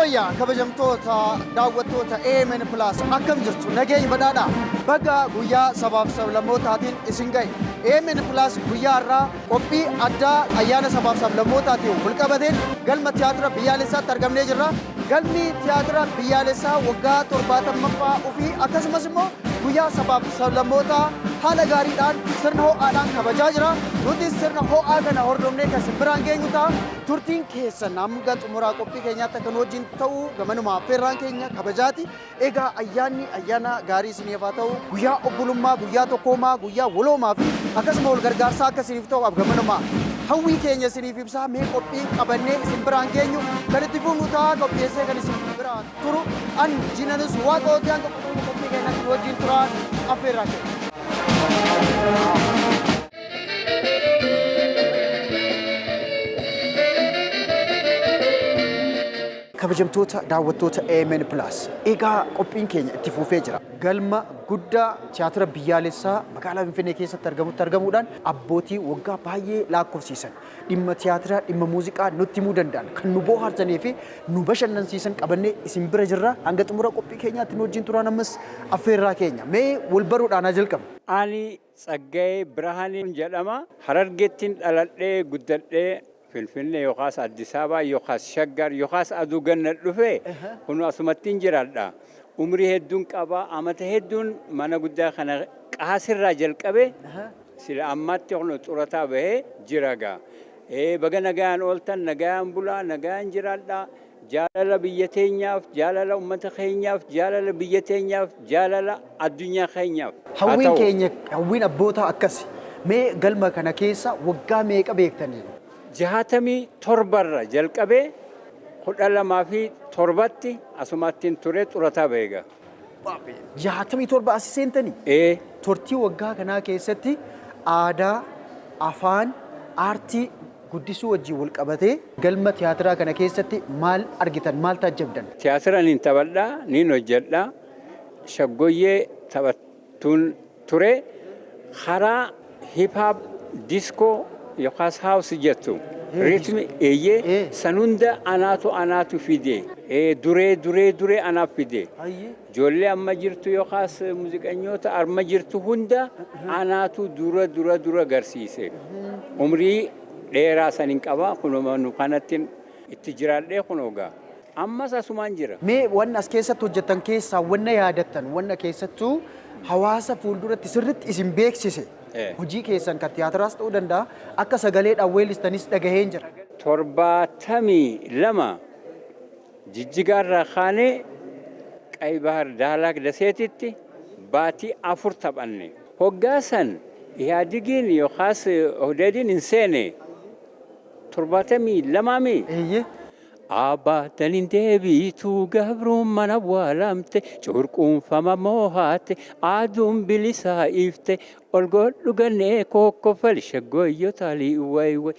Fayya kabajamtoota daawwattoota AMN Plus akkam jirtu nageenya badhaadha baga guyyaa sabaaf sablammootatiin isin gahe AMN Plus guyyaa irraa qophii addaa ayyaana sabaaf sablammootaatiin walqabateen galma tiyaatira biyyaalessaatti argamnee jirra. Galmi tiyaatira biyyaalessaa waggaa 70ffaa ofii akkasumas immoo guyyaa sabaaf sablammootaa haala gaariidhaan sirna ho'aadhaan kabajaa jira. Nuti sirna ho'aa kana hordofnee kan biraan geenyu ta'a. Turtiin keessan hanga xumuraa qophii keenyaatti akka nu wajjin ta'uu gamanuma affeerraan keenya kabajaati. Egaa ayyaanni ayyaana gaarii isiniif haa ta'u guyyaa obbolummaa, guyyaa tokkoomaa, guyyaa waloomaa fi akkasuma wal gargaarsaa akka isiniif ta'u gamanuma hawwii keenya isiniif ibsaa mee qophii qabannee isin biraan geenyu kan itti fuunu ta'a qopheessee kan isin biraan turu an jinanis waaqootii hanga qophii keenyatti wajjin turaan affeerraa keenya. Kabajamtoota daawwattoota AMN Plus egaa qophiin keenya itti fufee jira. Galma guddaa tiyaatira biyyaalessaa magaalaa Finfinnee keessatti argamuudhaan abbootii waggaa baay'ee lakkoofsiisan dhimma tiyaatiraa dhimma muuziqaa nutti himuu danda'an kan nu bohaarsanii fi nu bashannansiisan qabannee isin bira jirra. Hanga xumura qophii keenyaatti nu wajjin turaan ammas affeerraa keenya mee wal baruudhaan haa jalqabnu. Ani Tsaggaayee Birhaaniin jedhama. Harargeettiin dhaladhee guddadhee Finfinnee yookaas Addis Ababaa yookaas Shaggar yookaas aduu ganna dhufee kun asumattiin jiraadha. Umrii hedduun qaba. Amata hedduun mana guddaa kana qaasirraa jalqabee sila ammaatti kun xurataa bahee jiraga. Baga nagaan ooltan, nagaan bulaa, nagaan jiraadha. Jaalala biyya teenyaaf, jaalala uummata keenyaaf, jaalala biyya teenyaaf, jaalala addunyaa keenyaaf. Hawwiin keenya hawwiin abboota akkasi. Mee galma kana keessa waggaa meeqa beektanii? 67 jalqabee 2007tti asumattiin ture xurataa beega. 67 as seentanii? Turtii waggaa kanaa keessatti aadaa, afaan, aartii guddisuu wajjin wal qabatee galma tiyaatiraa kana keessatti maal argitan, maal taajjabdan? Tiyaatira niin taphadhaa, niin hojjedhaa. Shaggooyyee taphattuun ture. Karaa hip-hop, disco yookaas haawus jettu ritmi eeyyee san hunda anaatu fide duree anaaf fide ijoollee amma jirtu yookaas muuziqanyoota amma jirtu hunda anaatu dura garsiise umrii dheeraa sanin qaba kunuma nu kanatti itti jiraadhee kunoogaa ammas asumaan jira. Mee wanna as keessatti hojjetan keessaa wanna yaadattan wanna keessattuu hawaasa fuulduratti sirriitti isin beeksise. Hojii keessan kan tiyaatiraas ta'uu danda'a akka sagaleedhaan weellistanis dhagaheen jira. 72 Jijjigaarraa kaanee Qayi Bahar Daalaak Daseetitti baatii 4 taphanne. Hoggaasan Ihaadigiin yookaas Odeediin hin seene 72 Abbaataniin deebiituu gabruun mana waalamte curquunfama moohaate aduun bilisaa ifte ol godhu gannee kokkofal shaggooyyota liiwwayway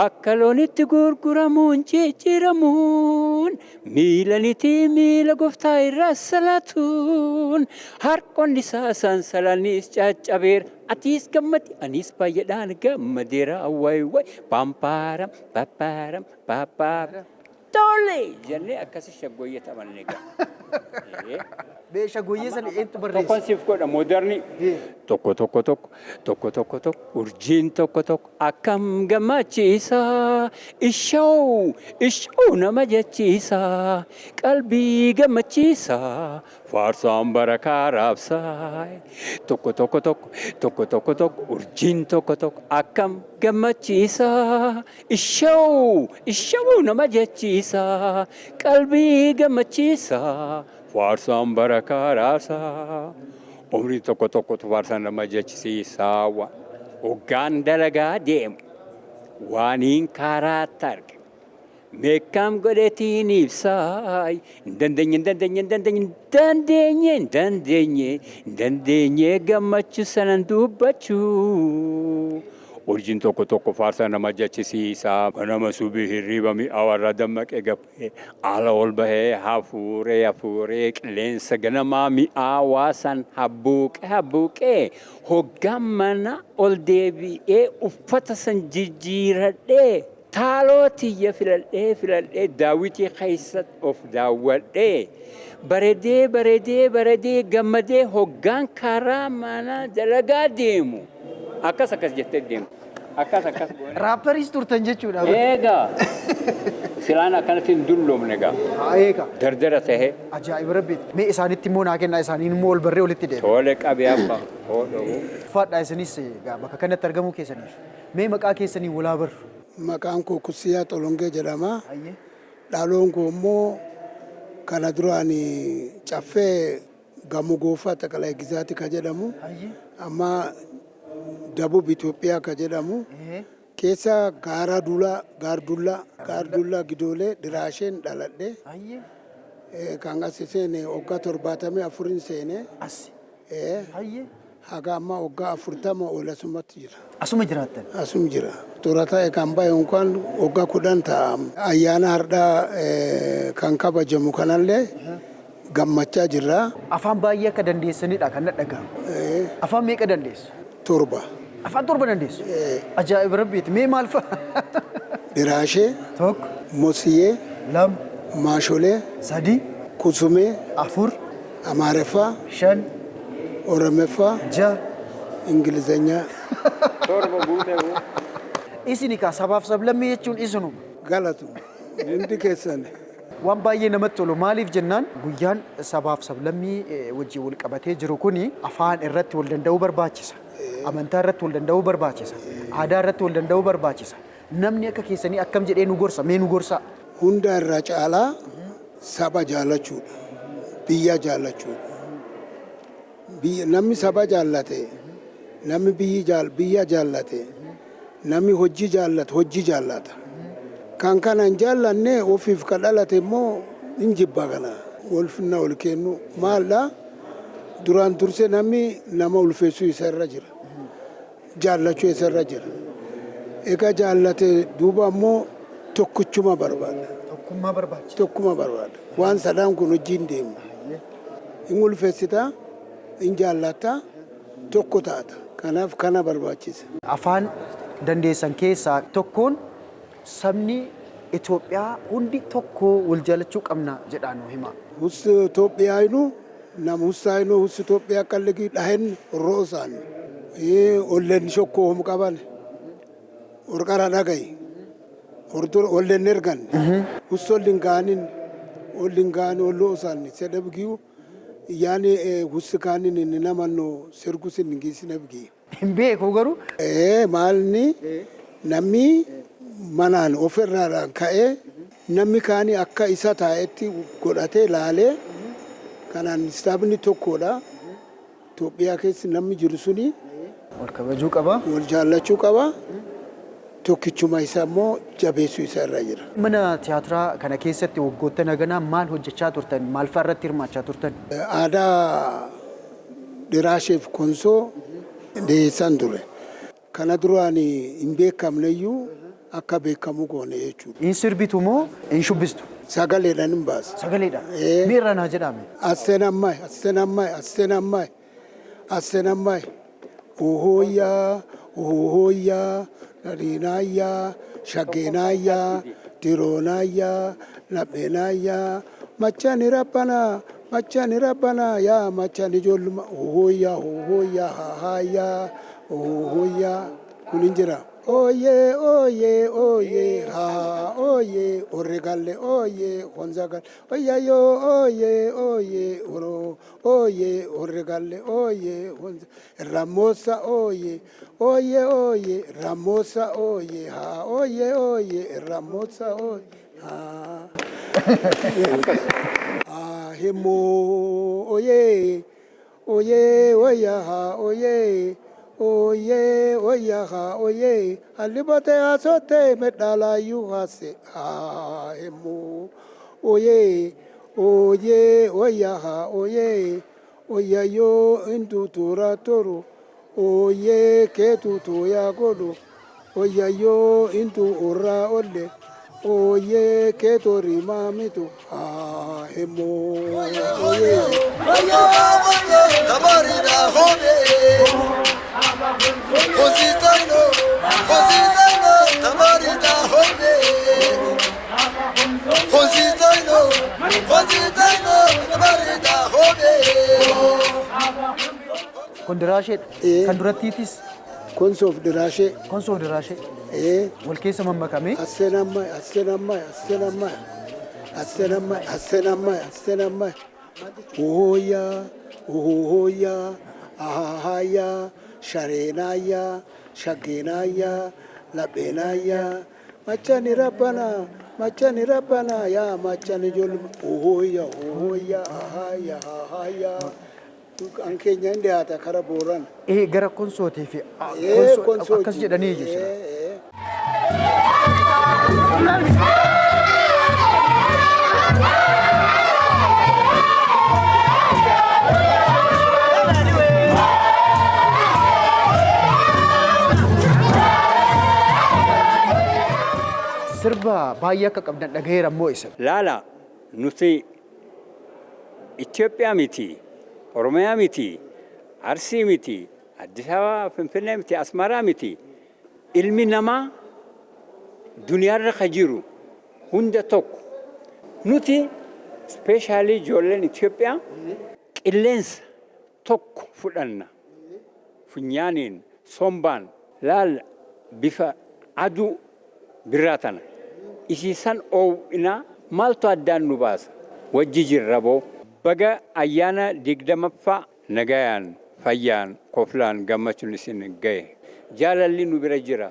akka loonitti gurguramuun jijjiiramuun miilaniti miila gooftaa irraa salatuun harqonni isaa sansalaniis caccabeera atiis gammadi anis baay'eedhaan gammadeera wayway pampaaram pappaaram pappaaram. Tole jennee akkasi shaggooyyee taphanne gaa. Shaggooyyee sana eenyutu barreesse? Tokkoon siif godha mooderni tokko urjiin tokko akkam gammachiisa ishoo nama jechiisa qalbii gammachiisa faarsaan barakaa raabsaa tokko urjiin tokko akkam gammachiisa ishoo nama jechiisa qalbii gammachiisa faarsaan barakaa raabsaa umrii tokko faarsaan nama jechisiisaa hoggaan dalagaa deemu waaniin karaatti arge meeqaam godhetiin ibsaa hin dandeenye gammachuu sanan dubbachuu. Urjiin tokko faarsaa nama jechisiisaa nama subii hirriba mi'aawarraa dammaqee gabbee ala ol bahee hafuuree qilleensa ganamaa mi'aawaa san habbuuqee hoggaan mana ol deebi'ee uffata san jijjiiradhee haaloti filadhee daawwitii keessatti of daawwadhee bareedee gammadee hoggaan karaa mana dalagaa deemu akkas jettee deemu akkas goone. Raapparis turtan jechuudha. Eegaa silaan akkanatti hin dulloomne egaa. Eegaa. Dardara ta'ee. Ajaa'iba rabbiiti. Mee isaanitti immoo naa kennaa isaaniin immoo ol barree olitti deema. Tole qabee abbaa hodhoo. Faadhaa isinis bakka kanatti argamuu keessaniif. Mee maqaa keessanii walaa barru. Maqaan koo Kusiyaa Xolongee jedhama. Dhaloon koo immoo kana duraan caffee Gamoo Goofaa Xaqalaa Gizaati ka jedhamu. Amma Dabub Itoophiyaa ka jedhamu. Keessa Gaardullaa Gidoolee Diraasheen dhaladhe. Kan as seene waggaa 74 seene. Haga amma waggaa 40 ol asumatti jira. Asuma jiraattan? Asum jira. Torataa kan bahe yookaan waggaa 10 ta'a. Ayyaana har'aa kan kabajamu kanallee gammachaa jirra. Afaan baay'ee akka dandeessanidha kan dhagahamu. Afaan meeqa dandeessu? 7. Afaan 7 dandeessu? Ajaa'iba rabbiiti. Mee maal fa'a? Diraashee. 1. Mosiyee. 2. Maasholee. 3. Kusumee. 4. Amaariffaa. 5. Oromeeffaa. 6. Ingilizeenyaa. Torba guutee. Isini kaa sabaaf sablammii jechuun isinuma. Galatu. Hundi keessan. Waan baay'ee namatti tolu maaliif jennaan guyyaan sabaaf sablammii wajjin wal qabatee jiru kuni afaan irratti wal danda'uu barbaachisa. Amantaa irratti wal danda'uu barbaachisa. Aadaa irratti wal danda'uu barbaachisa. Namni akka keessanii akkam jedhee nu gorsa mee nu gorsa. Hunda irraa caalaa saba jaallachuudha. Biyya jaallachuudha. Namni saba jaallate, namni biyya jaallate, namni hojii jaallate hojii jaallata. Kan kana hin jaallanne ofiif kan dhalate immoo hin jibba kana. Ulfinna ol kennu maaldha? Duraan dursee namni nama ulfeessuu isa irra jira. Jaallachuu isa irra jira. Egaa jaallate duuba immoo tokkichuma barbaada. Tokkuma barbaada. Waan sadaan kun hojiin deemu. Hin ulfeessita, hin jaallata, tokko taata. Kanaaf kana barbaachisa. Afaan dandeessan keessaa tokkoon sabni Itoophiyaa hundi tokko wal jaalachuu qabna jedhaan hima. Husi Itoophiyaayinu nama husaayinu husi Itoophiyaa qal'igi dhahen roosaan. Olleen shokkoo hom qaban. Orqara dhagayi. Olleen ergan. Husi olleen gaanin olloo isaanii sedabgiyu yaani husi kaanin inni namannoo sirgusin ngisin abgi. Hin beeku garuu. Maalni namni manaan ofirraadhaan ka'ee namni kaanii akka isa taa'etti godhatee laalee kanaan sabni tokkodha. Itoophiyaa keessa namni jiru suni wal kabajuu qaba. Wal jaallachuu qaba. Tokkichuma isaa immoo jabeessuu isa irra jira. Mana tiyaatiraa kana keessatti waggoota naganaa maal hojjechaa turtan? Maal fa'aa irratti hirmaachaa turtan? Aadaa Diraasheef Konsoo dhiyeessan ture. Kana duraan hin beekamneyyuu akka beekamu goone jechuudha. Hin sirbitu moo hin shubbistu? Sagaleedhaan hin baasa. Sagaleedhaan? Miirra naa jedhame. Asseen ammaay. Ohooyyaa, Nadiinaayyaa, Shaggeenaayyaa, Tiroonaayyaa, Lapheenaayyaa, Machani Rabbanaa, yaa Machani ijoolluma, ohooyyaa, hahaayyaa, ohooyyaa, kun hin jira. Ooyee, haa, ooyee, orre galle, ooyee, honza galle, ooyayoo, ooyee, ooyee, orre galle, ooyee, honza, Ramosa, ooyee, Ramosa, ooyee, haa, ooyee, Ramosa, ooyee, haa. Himoo, ooyee, haa, ooyee. Oye, alibote asote medala yu hase ahemu. Oye, yo intu tura toro. Oye, ketu toya godo. Oye, yo intu ora ole. Oye, ketu rimamito ahemu. Oye, tabarida hone. Cosita no, tamarita hone. Konsoon diraashee kan durattiitis konsoof diraashee konsoon diraashee wal keessa mammakamee assenamma hooya hooya ahaya shareenaya shageenaya labeenaya machani rabbana ya machani jol hooya ahaya an keenya hin dhiyaata kara booran gara konsootii fi akkas jedhanii jechuudha. Sirba baay'ee akka qabdan dhagaheera immoo isa. Laala nuti Itoophiyaa miti, Oromiyaa miti, Arsii miti, Addis Ababa, Finfinnee miti, Asmaraa miti. Ilmi namaa duniyaarra kan jiru hunda tokko. Nuti ispeeshaalii ijoolleen Itoophiyaa qilleensa tokko fudhanna. Funyaaniin, sombaan, laala bifa aduu birraa tana. Isiisan oowwinaa maaltu addaan nu baasa? Wajji jirraboo baga ayyaana 20ffaa nagayaan fayyaan koflaan gammachuun isin gahe. Jaalalli nu bira jira.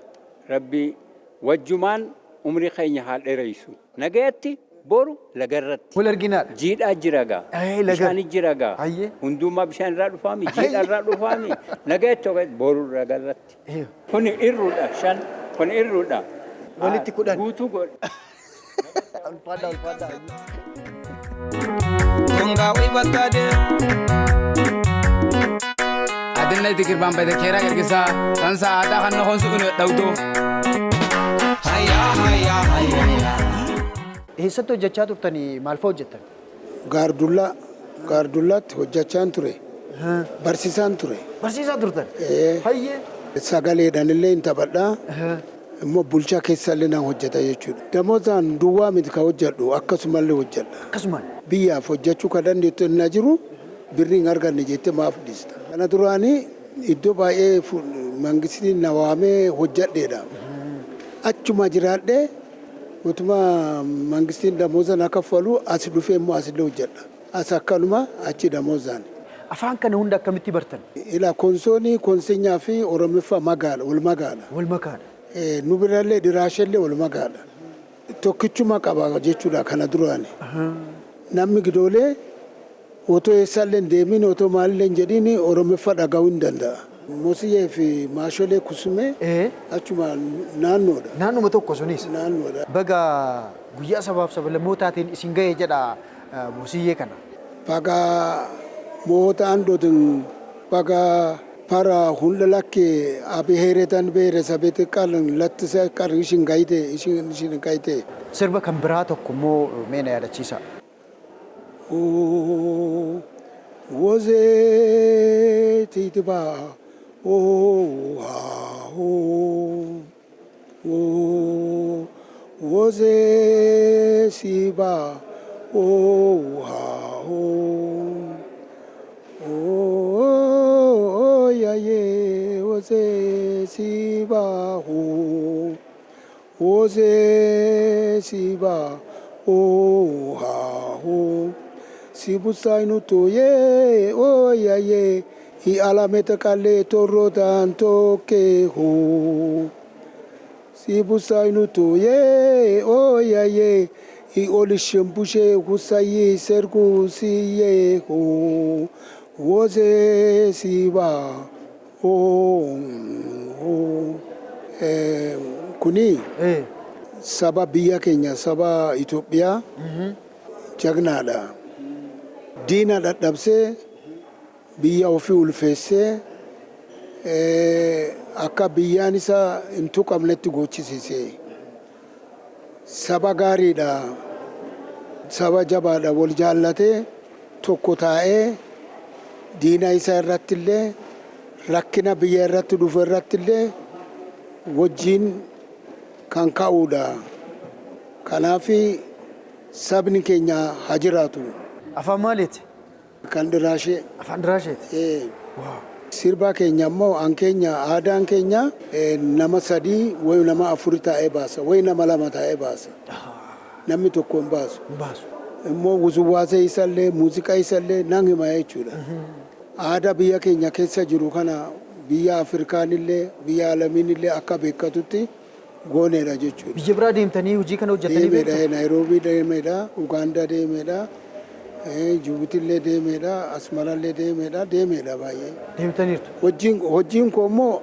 Rabbi wajjumaan umrii keenya haa dheereysu. Nagayatti boru lagarratti. Wal arginaadha. Jiidhaa jira gaa. Bishaan jira gaa. Hundumaa bishaan irraa dhufaami. Jiidhaa irraa dhufaami. Nagayatti boru lagarratti. Kuni irruudha shan. Kuni irruudha. Walitti kudhan. Guutuu godhe. Ulfaadha. Tunga wai batade. Adinna dikirban bayda kera gergisa tansa ada kan nohon su ino daudo. Hayya. Eessatti hojjechaa turtanii maal fa'aa hojjettan? Gaardullaatti hojjechaan ture. Barsiisaan ture. Barsiisaa turtan? Hayyee. Sagaleedhaan illee hin taphadhaa. Immoo bulchaa keessallee naan hojjeta jechuudha. Damoozaan duwwaa miti ka hojjedhu akkasumallee hojjedha. Akkasumaan? Biyyaaf hojjechuu ka dandeettu inni jiru birrii hin arganne jettee maaf dhiista. Kana duraanii iddoo baay'ee mangistiin na waamee hojjedheedha. Achuma jiraadhee utuma mangistiin damoozaan akka kaffalu as dhufee immoo asillee hojjedha. As akkanuma achi damoozaan. Afaan kana hunda akkamitti bartan? Ilaa konsoonii konseenyaa fi oromiffaa wal magaala. Nu birallee diraashallee wal magaala. Tokkichuma qaba jechuudha kana duraani. Namni gidoolee otoo eessaallee deemin otoo maalillee jedhiin oromiffaa dhaga'uu hin danda'a. Mosiyyee fi maasholee kusumee achuma naannoodha. Naannuma tokko sunis? Naannoodha. Baga guyyaa sabaaf sablammootatiin isin ga'ee jedha Mosiyyee kana. Baga moota andootin baga para hundalakke abiheeretan beeresabete qalan lattisa qar ishin gaite. Sirba kan biraa tokko immoo meena yaadachiisa. Wozee tiitiba wozee siiba yaye wozee siiba wozee siiba Sibusaynu toye yaye I alameta kale torodan toke ho Sibusaynu toye yaye I olishembushe husayi sergu siye ho Woze siba kuni saba biyya keenya saba Itoophiyaa jagnaadha. Diina dadhabsee biyya ofii ulfeessee akka biyyaan isaa hin tuqamnetti gochisiisee saba gaariidha. Saba jabaadha wal jaallatee tokko taa'ee diina isaa irrattillee rakkina biyya irratti dhufu irrattillee wajjin kan ka'uudha. Kanaaf sabni keenya haa jiraatu. Afaan maaliiti? Kan diraashee. Afaan diraasheeti? Sirba keenya immoo an keenya aadaan keenya nama sadii wayi nama afur taa'ee baasa wayi nama lama taa'ee baasa. Namni tokko hin baasu. Immoo wuzuwaasee isallee muuziqaa isallee nan hima jechuudha. Aadaa biyya keenya keessa jiru kana biyya Afrikaanillee biyya alamiinillee akka beekatutti gooneedha jechuudha. Biyya biraa deemtanii hojii kana hojjetanii beektu? Deemeedha, Naayiroobii deemeedha, Ugaandaa deemeedha, Jibuutiillee deemeedha, Asmaraallee deemeedha baay'ee. Deemtaniirtu? Hojiin koo immoo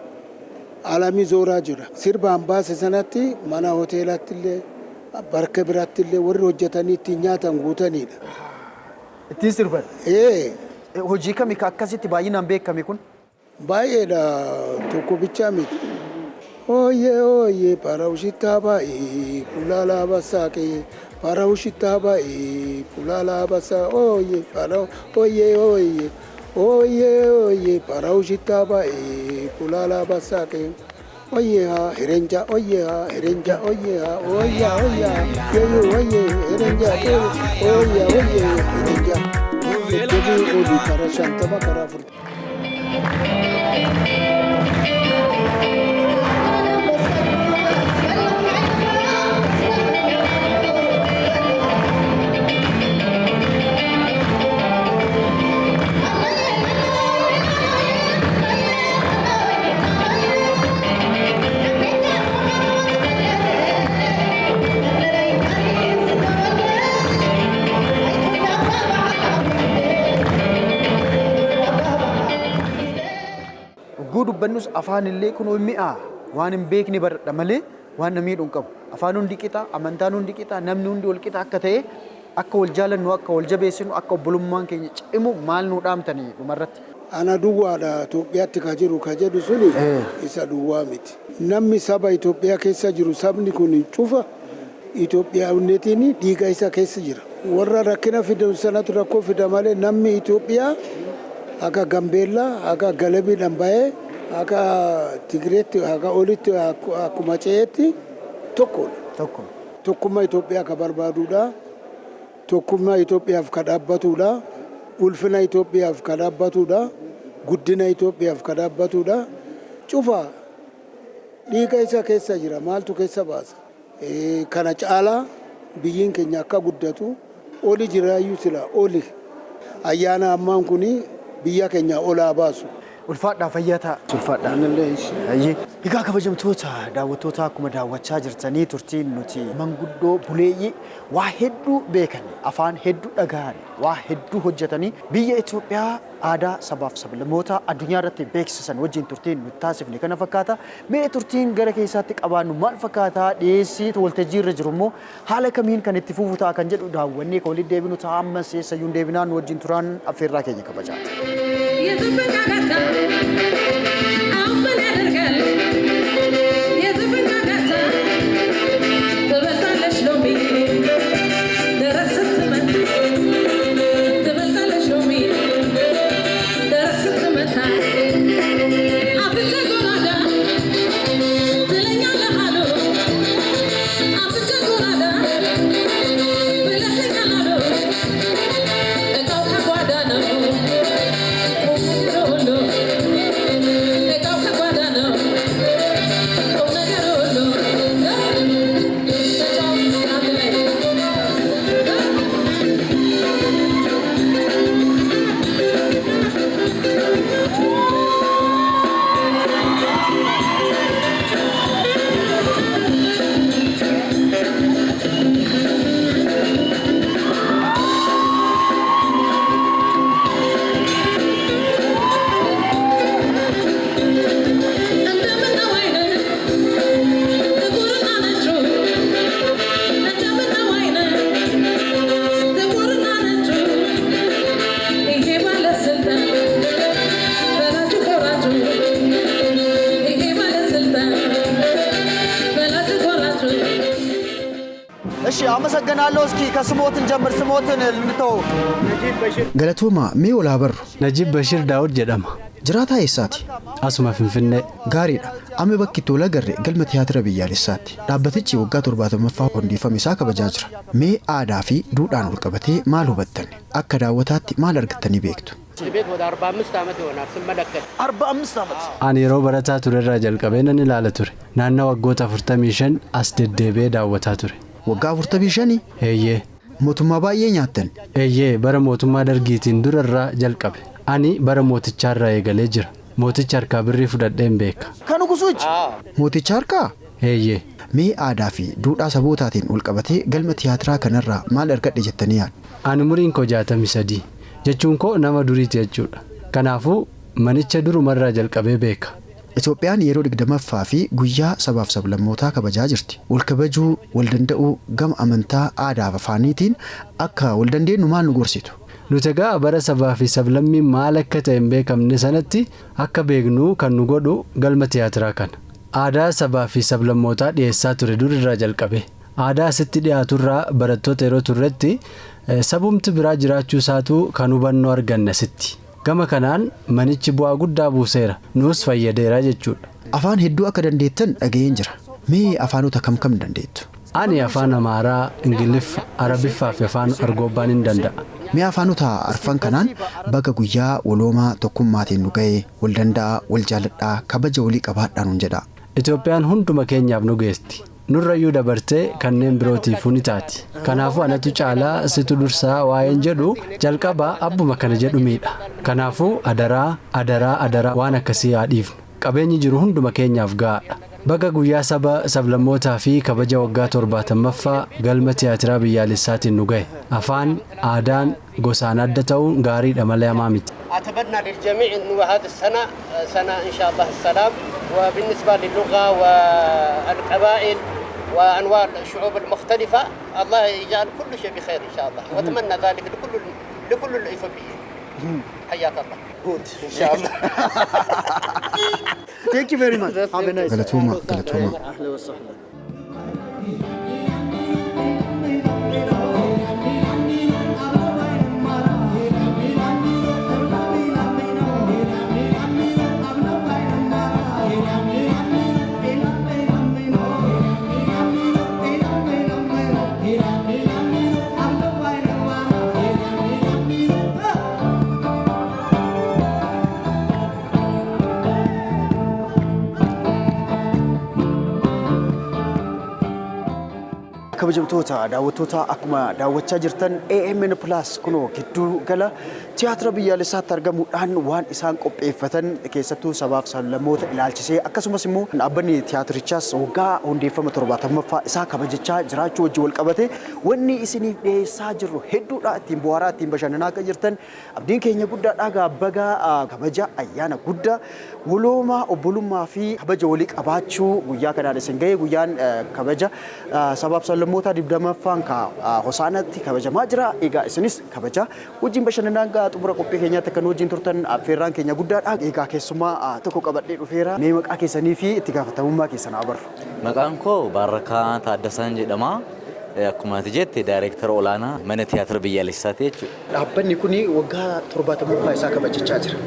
alamii zooraa jira. Sirbaan baase sanatti mana hoteelaattillee barka biraattillee warri hojjetanii ittiin nyaatan guutaniidha. Ittiin sirban? Hojii kamii akkasitti baay'inaan beekame kun? Baay'eedha, tokko bichaa miti. Oye paraushita bae pulala basake paraushita bae pulala basa oye paraushita bae pulala basake oye ha herenja oye herenja oye herenja oye parashanta bakara furta. Dubbannus afaan illee kun mi'a waan hin beekne baradha malee waan namni dhuun qabu. Afaan hundi qixa, amantaan hundi qixa, namni hundi wal qixa akka ta'e akka wal jaalannu akka wal jabeessinu akka obbolummaan keenya cimu maal nuu dhaamtanii dhumarratti. Ana duwwaadha Itoophiyaatti ka jiru ka jedhu suni isa duwwaa miti. Namni saba Itoophiyaa keessa jiru sabni kun cufa Itoophiyaawwannetiin dhiiga isa keessa jira. Warra rakkina fidan sanatu rakkoo fida malee namni Itoophiyaa akka Gambeellaa akka Galabiidhaan bahee akka Tigireetti akka olitti akkuma ce'eetti tokkummaa Itoophiyaa ka barbaaduudha. Tokkummaa Itoophiyaaf ka dhaabbatudha. Ulfina Itoophiyaaf ka dhaabbatudha. Guddina Itoophiyaaf ka dhaabbatudha. Cufa dhiiga isa keessa jira maaltu keessa baasa. Kana caalaa biyyiin keenya akka guddatu oli jiraayyuu sila oli ayyaana ammaan kuni biyya keenya olaa baasu. Ulfaadhaa fayyaa ta'a. Ulfaadhaa. Egaa kabajamtoota daawwattoota akkuma daawwachaa jirtanii turtiin nuti manguddoo buleeyyii waa hedduu beekan afaan hedduu dhagahan waa hedduu hojjetanii biyya Itoophiyaa aadaa sabaaf sablammoota addunyaa irratti beeksisan wajjin turtiin nuti taasifne kana fakkaata. Mee turtiin gara keessaatti qabaannu maal fakkaata dhiyeessii waltajjii irra jiru immoo haala kamiin kan itti fufu ta'a kan jedhu daawwannee kan walitti deebinu ta'a ammas eessayyuu deebinaan wajjin turaan affeerraa keenya kabajaa. አመሰግናለሁ። እስኪ ከስሞትን ጀምር ስሞትን ልንተው። ገለቶማ ሜ ወላበር ነጂብ በሽር ዳውድ ጀዳማ ጅራታ ኢሳቲ አሱማ ፍንፍኔ ጋሪዳ አሜ በኪቶ ለገሬ ገልመ ቲያትረ ብያሊሳቲ ዳበትቺ ወጋ 70ffaa hundeeffame isaa kabajaa jira. Mee aadaa fi duudhaan wal qabatee maal hubattan akka daawwataatti maal argattanii beektu? ቤት ወደ 45 ዓመት ይሆናል ስመለከት 45 ዓመት Ani yeroo barataa ture irraa jalqabee nan ilaala ture. Naannoo waggoota 45 as deddeebi'ee daawwataa ture. Waggaa 45 Eeyyee. mootummaa baay'ee nyaattan. Eeyyee bara mootummaa dargiitiin dura irraa jalqabe. Ani bara mootichaa irraa eegalee jira. Mooticha harkaa birrii fudhadheen beeka. Kan ugusuuchi. Mooticha harkaa? Eeyyee. Mee aadaa fi duudhaa sabootaatiin wal qabatee galma tiyaatiraa kanarraa maal argadhe jettanii yaaddu? Ani umuriin koo 63 jechuun koo nama duriiti jechuudha. Kanaafuu manicha durumarraa jalqabee beeka. Itoophiyaan yeroo 20ffaa fi guyyaa sabaaf sablammootaa kabajaa jirti. Wal kabajuu, wal danda'uu, gama amantaa, aadaa fi afaaniitiin akka wal dandeenyu maal nu gorsitu? Nuti egaa bara sabaa fi sablammiin maal akka ta'e hin beekamne sanatti akka beeknu kan nu godhu galma tiyaatiraa kana. Aadaa sabaa fi sablammootaa dhiyeessaa ture durirraa jalqabe. Aadaa asitti dhiyaaturraa barattoota yeroo turretti sabumti biraa jiraachuu isaatu kan hubannoo arganne asitti. Gama kanaan manichi bu'aa guddaa buuseera. Nuus fayyadeera jechuudha. Afaan hedduu akka dandeettan dhaga'een jira. Mee afaanota kam kam dandeettu? Ani afaan Amaaraa, Ingiliffa, Arabiffaa fi afaan Argoobbaan hin danda'a. Mee afaanota arfan kanaan baga guyyaa waloomaa tokkummaatiin nu ga'e wal danda'a, wal jaaladhaa, kabaja walii qabaadhaan nun jedha. Itoophiyaan hunduma keenyaaf nu geesti. Nurrayyuu dabartee kanneen birootiifuu ni taati. Kanaafuu anatu caalaa situ dursaa waa'een jedhu jalqabaa abbuma kana jedhu miidha. Kanaafuu adaraa waan akkasii haa dhiifnu. Qabeenyi jiru hunduma keenyaaf gahaadha. Baga guyyaa saba sablammootaa fi kabaja waggaa 70ffaa galma tiyaatiraa biyyaalessaatiin nu gahe. Afaan, aadaan, gosaan adda ta'uun gaariidha malee hamaa miti. أتمنى للجميع أنه هذا السنة سنة إن شاء الله السلام وبالنسبة للغة والقبائل وأنواع الشعوب المختلفة الله يجعل كل شيء بخير إن شاء الله وأتمنى ذلك لكل الإثيوبيين حياك الله إن شاء الله Thank you very much. Have a nice day. Galatooma. أهلا وسهلا. kabajamtoota daawwattoota akkuma daawwachaa jirtan AMN Plus kunoo gidduu gala tiyaatira biyyaalessaatti argamuudhaan waan isaan qopheeffatan keessattuu sabaaf sablammoota ilaalchisee akkasumas immoo dhaabbanni tiyaatirichaas waggaa hundeeffama 70ffaa isaa kabajachaa jiraachuu wajjin wal qabate wanni isiniif dhiyeessaa jirru hedduudha ittiin bohaaraa ittiin bashannanaa akka jirtan abdiin keenya guddaadhaa gaabbagaa kabaja ayyaana guddaa waloomaa obbolummaa fi kabaja walii qabaachuu guyyaa kanaan isin ga'e guyyaan kabaja sabaaf sablammoota 20ffaan ka Hosaanatti kabajamaa jira egaa isinis kabaja wajjin bashannanaa xumura qophii keenyaatti kan wajjin turtan affeerraan keenya guddaadha egaa keessumaa tokko qabadhee dhufeera mee maqaa keessanii fi itti gaafatamummaa keessan abarru maqaan koo Baarakaa Taaddasaan jedhama akkuma ati jette daayireektar olaanaa mana tiyaatira biyyaalessaati jechuudha. Dhaabbanni kun waggaa 70ffaa isaa kabajachaa jira.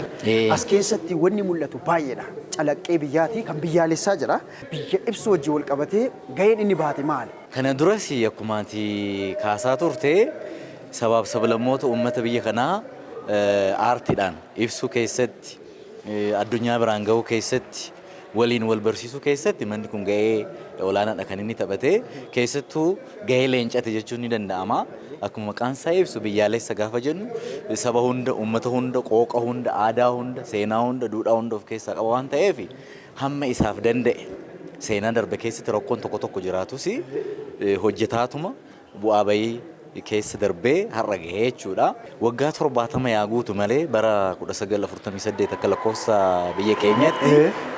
As keessatti wanni mul'atu baay'eedha. Calaqqee biyyaati kan biyyaalessaa jira. Biyya ibsu wajjin wal qabatee gaheen inni baate maali? Kana duras akkuma ati kaasaa turte sabaaf sablammoota uummata biyya kanaa aartiidhaan ibsuu keessatti addunyaa biraan gahuu keessatti waliin wal barsiisuu keessatti manni kun gahee olaanaadha kan inni taphate keessattuu gahee leencate jechuun ni danda'ama akkuma maqaan isaa ibsu biyyaalessa gaafa jennu saba hunda uummata hunda qooqa hunda aadaa hunda seenaa hunda duudhaa hunda of keessaa qaba waan ta'eef hamma isaaf danda'e seenaa darbe keessatti rakkoon tokko tokko jiraatus hojjetaatuma bu'aa bayii keessa darbee har'a gahee jechuudha. Waggaa 70 yaa guutu malee bara 1948 akka lakkoofsa biyya keenyatti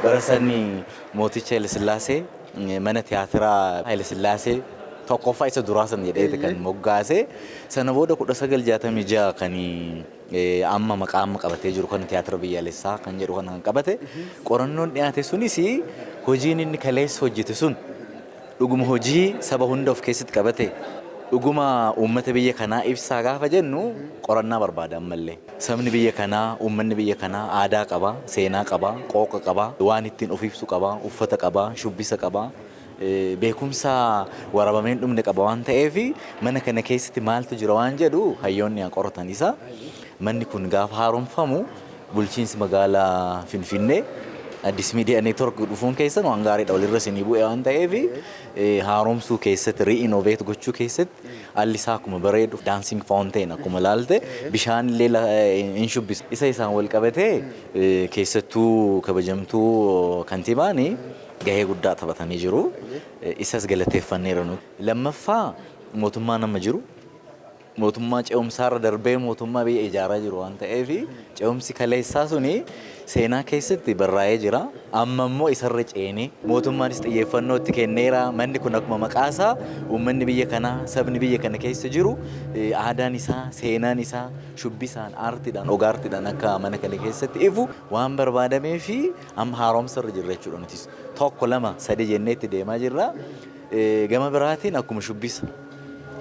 bara sanni mooticha Haile Sillaasee mana tiyaatiraa Haile Sillaasee tokkoffaa isa duraa san jedhee kan moggaase sana booda 1966 kan amma maqaan qabatee jiru kan tiyaatira biyyaalessaa kan jedhu kan qabate qorannoon dhiyaate sunis hojiin inni kaleessa hojjete sun dhuguma hojii saba hunda of keessatti qabate dhuguma uummata biyya kanaa ibsaa gaafa jennu qorannaa barbaada ammallee sabni biyya kanaa uummanni biyya kanaa aadaa qaba seenaa qaba qooqa qaba waan ittiin of ibsu qaba uffata qaba shubbisa qaba beekumsa warabameen dhumne qaba waan ta'eef mana kana keessatti maaltu jira waan jedhu hayyoonni qoratan isa manni kun gaafa haaromfamu bulchiinsi magaalaa Finfinnee Addis Media Network dhufuun keessan waan gaariidha walirra isinii bu'e waan ta'eef haaromsuu keessatti re-innovate gochuu keessatti alli isaa akkuma bareedu dancing fountain akkuma ilaalte bishaan illee hin shubbisu isa isaan wal qabatee keessattuu kabajamtuu kantiibaan gahee guddaa taphatanii jiru isas galateeffanneera nuti. Lammaffaa mootummaa nama jiru mootummaa ce'umsaarra darbee mootummaa biyya ijaaraa jiru waan ta'eef ce'umsi kaleessaa suni seenaa keessatti barraa'ee jira. Amma immoo isarra ceenee mootummaanis xiyyeeffannoo itti kenneera. Manni kun akkuma maqaasaa uummanni biyya kanaa sabni biyya kana keessa jiru aadaan isaa seenaan isaa shubbisaan aartiidhaan ogaartiidhaan akka mana kana keessatti ifu waan barbaadamee fi amma haaromsarra jirra jechuudha nutis. Tokko lama sadii jennee itti deemaa jirra. Gama biraatiin akkuma shubbisa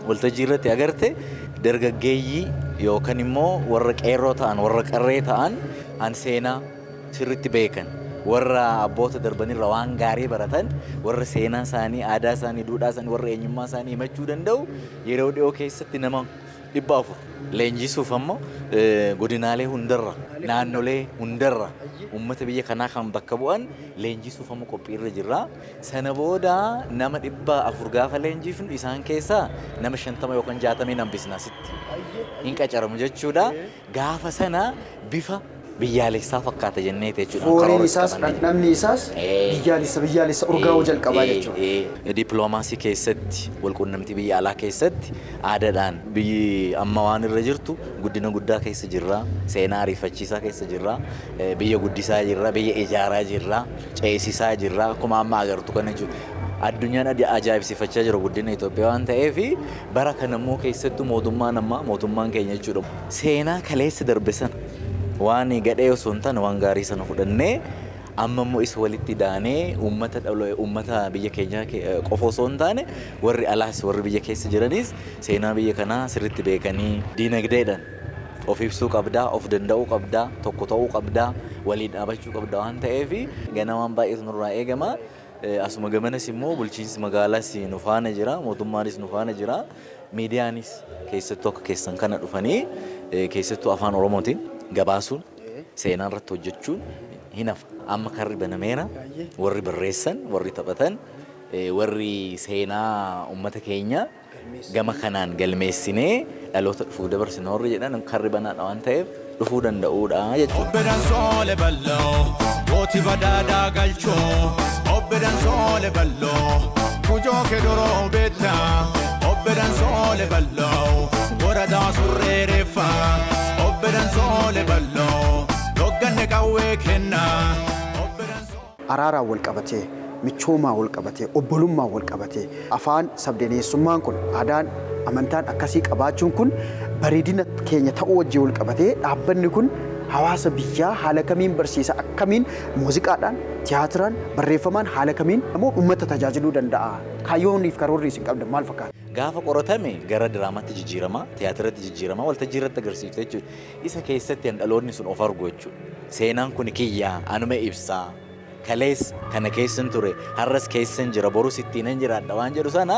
waltajjii irratti agarte dargaggeeyyii yookaan immoo warra qeerroo ta'an warra qarree ta'an an seenaa sirriitti beekan warra abboota darbanirra waan gaarii baratan warra seenaa isaanii aadaa isaanii duudhaa isaanii warra eenyummaa isaanii himachuu danda'u yeroo dhiyoo keessatti nama 400 leenjisuuf ammoo godinaalee hundarra naannolee hundarra uummata biyya kanaa kan bakka bu'an leenjisuuf ammoo qophiirra jirra. Sana booda nama 400 gaafa leenjifnu isaan keessaa nama 50 yookaan 60 hambisna asitti hin qacaramu jechuudha. Gaafa sana bifa biyyaalessaa fakkaata jennee jechuudha. Fooreen isaas namni isaas biyyaalessa urgaa'uu jalqabaa jechuudha. Dippiloomaasii keessatti walquunnamtii biyya alaa keessatti aadaadhaan biyyi amma waan irra jirtu guddina guddaa keessa jirra. Seenaa ariifachiisaa keessa jirra. Biyya guddisaa jirra. Biyya ijaaraa jirra. Ceesisaa jirra. Akkuma amma agartu kana jechuudha. Addunyaan ajaa'ibsiifachaa jiru guddina Itoophiyaa waan ta'eef bara kanammoo keessattuu mootummaan keenya jechuudha. Seenaa kaleessa darbe sana waan gadhee osoo hin taane waan gaarii sana fudhannee amma immoo isa walitti daanee uummata biyya keenyaa qofa osoo hin taane warri alaas warri biyya keessa jiranis seenaa biyya kanaa sirriitti beekanii diinagdeedhaan of ibsuu qabdaa of danda'uu qabdaa tokko ta'uu qabdaa waliin dhaabachuu qabdaa waan ta'eef ganaa waan baay'eetu nurraa eegama. Asuma gamanas immoo bulchiinsi magaalaas nu faana jira mootummaanis nu faana jira miidiyaanis keessattuu akka keessan kana dhufanii keessattuu afaan Oromootiin gabaasuun seenaa irratti hojjechuun hin hafa. Amma karri banameera warri barreessan warri taphatan warri seenaa uummata keenya gama kanaan galmeessinee dhaloota dhufuu dabarsina warri jedhan karri banaadha waan ta'eef dhufuu danda'uudha jechuudha. Obbedan soole balloo gooti badaadaa galchoo obbedan soole balloo kujoo kedoroo beetta obbedan soole balloo goradaa surree reeffaa obbedan soole balloo dogganne qawwee kennaa. Araaraan wal qabatee michoomaa wal qabatee obbolummaa wal qabatee afaan sabdaneessummaan kun aadaan amantaan akkasii qabaachuun kun bareedina keenya ta'uu wajjin wal qabatee dhaabbanni kun hawaasa biyyaa haala kamiin barsiisa akkamiin muuziqaadhaan tiyaatiraan barreeffamaan haala kamiin immoo uummata tajaajiluu danda'a kaayyooniif karoorri isin qabdan maal fakkaata? Gaafa qoratame gara diraamaatti jijjiirama tiyaatirratti jijjiirama waltajjii irratti agarsiifte jechuudha. Isa keessatti dhaloonni sun of argu jechuudha. Seenaan kun kiyyaa anuma ibsaa. Kalees kana keessan ture har'as keessan jira borus ittiin jiraadha waan jedhu sana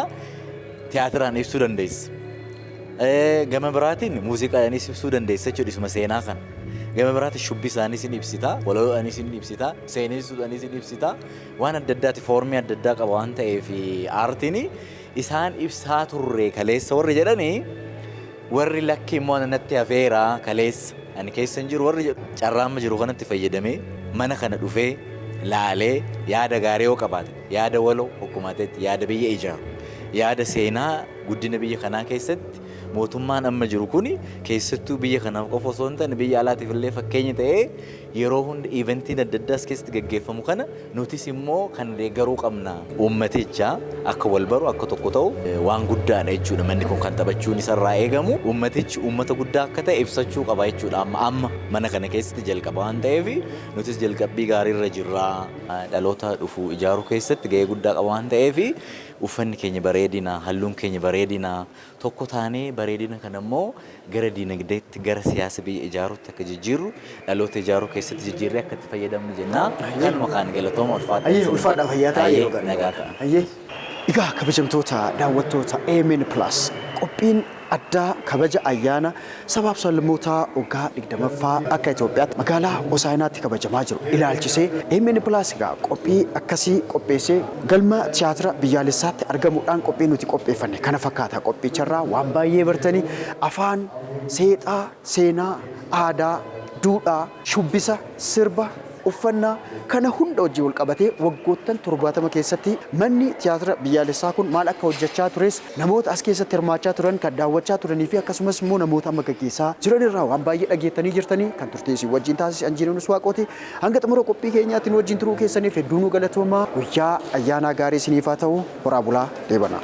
tiyaatiraan ibsuu dandeessa. Gama biraatiin muuziqaanis ibsuu dandeessa jechuudha isuma seenaa kana. Gama biraatiin shubbisaanis ni ibsita, walaloodhaanis ni ibsita, seenessuudhaanis ni ibsita. Waan adda addaati foormii adda addaa qaba waan ta'eef aartiin isaan ibsaa turre kaleessa warri jedhanii warri lakki immoo natti hafeera kaleessa ani keessan jiru warri jedhu carraamma jiru kanatti fayyadamee mana kana dhufee laalee yaada gaarii yoo qabaate yaada waloo hokkumaateetti yaada biyya ijaaru yaada seenaa guddina biyya kanaa keessatti mootummaan amma jiru kuni keessattuu biyya kanaaf qofa osoo hin taane biyya alaatiif illee fakkeenya ta'ee yeroo hunda iiventiin adda addaas keessatti gaggeeffamu kana nutis immoo kan deeggaruu qabna. Uummaticha akka wal baru akka tokko ta'u waan guddaadha jechuudha manni kun kan taphachuun isarraa eegamu uummatichi uummata guddaa akka ta'e ibsachuu qaba jechuudha amma mana kana keessatti jalqaba waan ta'eef nutis jalqabbii gaariirra jirra dhaloota dhufu ijaaruu keessatti gahee guddaa qaba waan ta'eef uffanni keenya bareedina halluun keenya bareedina tokko taanee bareedina kana immoo gara diinagdeetti gara siyaasa biyya ijaaruutti akka jijjiirru dhaloota ijaaruu keessatti jijjiirree akka itti fayyadamnu jenna kanuma kaan galatooma ulfaadha fayyaa ta'ee egaa kabajamtoota daawwattoota AMN Plus qophiin addaa kabaja ayyaana sabaaf sablammootaa waggaa 20ffaa akka Itoophiyaatti magaalaa Hosaayinaatti kabajamaa jiru ilaalchisee AMN Plus egaa qophii akkasii qopheessee galma tiyaatira biyyaalessaatti argamuudhaan qophii nuti qopheeffanne kana fakkaata. Qophicharraa waan baay'ee bartanii afaan, seexaa, seenaa, aadaa, duudhaa, shubbisa, sirba, uffannaa kana hunda hojii wal qabatee waggoottan 70 keessatti manni tiyaatira biyyaalessaa kun maal akka hojjechaa tures namoota as keessatti hirmaachaa turan kan daawwachaa turanii fi akkasumas immoo namoota amma gaggeessaa jiran irraa waan baay'ee dhageettanii jirtanii kan turtii isin wajjin taasisan jireenya Waaqooti. Hanga xumura qophii keenyaatiin wajjin turuu keessaniif hedduu nu galatoomaa. Guyyaa ayyaana gaarii isiniif haa ta'u. Horaa bulaa deebanaa.